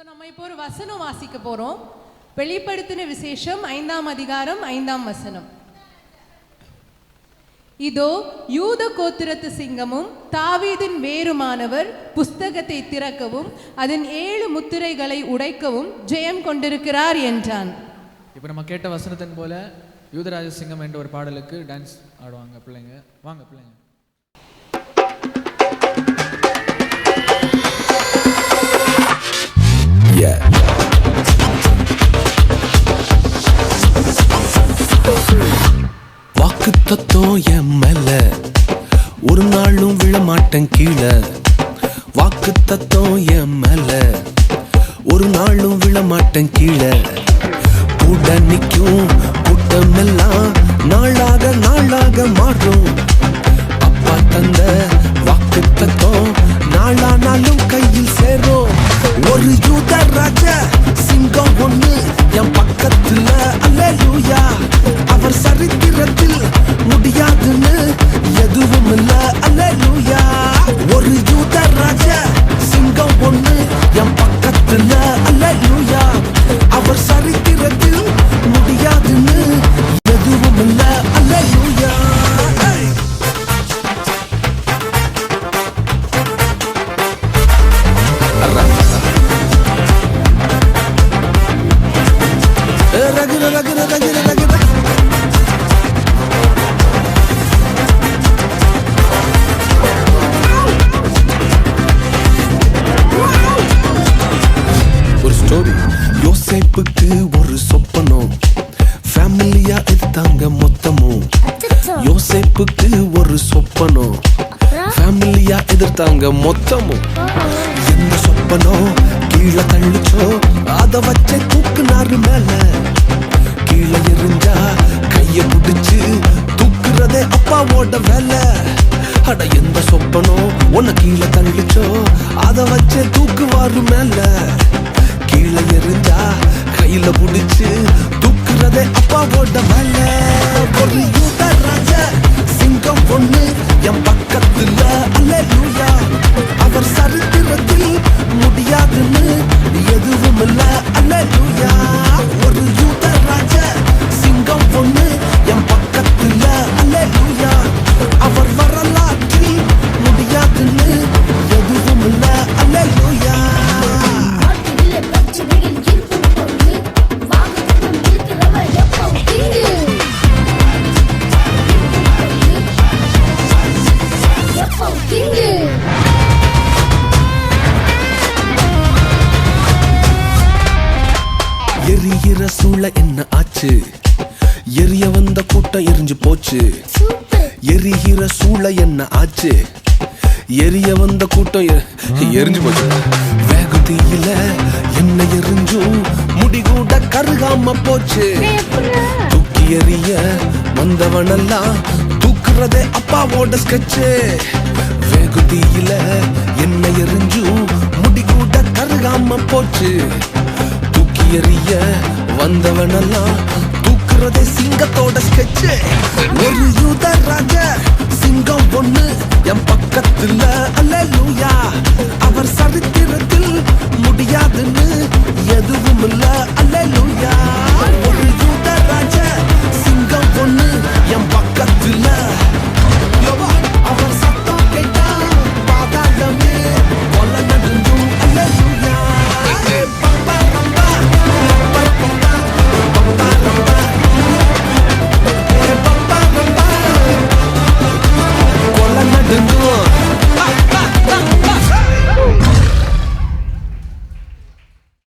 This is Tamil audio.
நம்ம இப்போ ஒரு வசனம் வாசிக்க போறோம். வெளிப்படுத்தின விசேஷம் 5ஆம் அதிகாரம் 5ஆம் வசனம். இதோ யூத கோத்திரத்து சிங்கமும் தாவீதின் வேருமானவர் புஸ்தகத்தை திறக்கவும் அதன் 7 முத்திரைகளை உடைக்கவும் ஜெயம் கொண்டிருக்கிறார் என்றான். இப்போ நம்ம கேட்ட வசனத்தின் போல யூதராஜ சிங்கம் என்ற ஒரு பாடலுக்கு டான்ஸ் ஆடுவாங்க பிள்ளைங்க. வாங்க பிள்ளைங்க. வாக்கு தத்துவம் என் மேல ஒரு நாளும் விழமாட்டேன் கீழே. வாக்கு தத்துவம் என் மேல ஒரு நாளும் விழமாட்டேன் கீழே. கூட நிற்கும் கூட்டம் எல்லாம் நாளாக நாளாக மாறும். அப்பா தந்த வாக்கு தத்துவம் நாளானாலும் கையில் சேரும். ஒரு யூத ராஜ சிங்கம் ஒண்ணு என் பக்கத்துல, அல்லேலூயா. அவர் சரித்திரத்தில் முடியாதுன்னு எதுவும் இல்ல, அல்லேலூயா. ஒரு யூத ராஜ சிங்கம் ஒண்ணு என் பக்கத்துல, அல்லேலூயா. அவர் சரித்திரத்தில் முடியாதுன்னு எதுவும் இல்ல, அல்லேலூயா. ஒரு ஸ்டோரி. யோசேப்புக்கு ஒரு சொப்பனம், ஃபேமிலியா எடுத்தாங்க மொத்தமும். யோசேப்புக்கு ஒரு சொப்பனம், ஃபேமிலியா எதிர்த்தாங்க மொத்தமும். என்ன சொப்பனம் கீழே தள்ளிச்சோ அத வச்ச தூக்குனாரு மேல. கீழே எரிஞ்சா கைய பிடிச்சு தூக்குறதே அப்பாவோட வேலை. அட எந்த சொப்பனம் உன்னை கீழே தள்ளிச்சோ அத வச்ச தூக்குவாரு மேல. கீழே எரிஞ்சா கையில பிடிச்சு தூக்குறதே அப்பாவோட வேலை. ஒரு யூத ராஜ சிங்கம் பொண்ணு என் பக்கத்துல, அல்லேலூயா. அவர் சரித்திரத்தில் முடியாதுன்னு எதுவும் இல்ல, அல்லேலூயா. ஒரு யூத ராஜ சிங்கம் பொண்ணு என் பக்கத்துல, அல்லேலூயா. அவர் வரலாற்றில் முடியாதுன்னு எதுவும் இல்ல, அல்லேலூயா. எரிகிற சூளை என்ன ஆச்சு? எரிய வந்த கூட்டம் எரிஞ்சு போச்சு. எரிகிற சூளை என்ன ஆச்சு? எரிய வந்த கூட்டம் எரிஞ்சு போச்சு. வேகத்தில என்ன எரிஞ்சும் முடிகூட கருகாம போச்சு. தூக்கி எறிய வந்தவனெல்லாம் தூக்குறதே அப்பாவோட ஸ்கெட்சு. வேகத்தில என்ன எரிஞ்சும் முடிகூட கருகாம போச்சு. தூக்கி எறிய வந்தவனெல்லாம் தூக்குறதே சிங்கத்தோட ஸ்கெட்சு. ஒரு யூத ராஜ சிங்கம் பொண்ணு என் பக்கத்துல, அல்லேலூயா. அவர் சரித்திரத்தில் முடியாது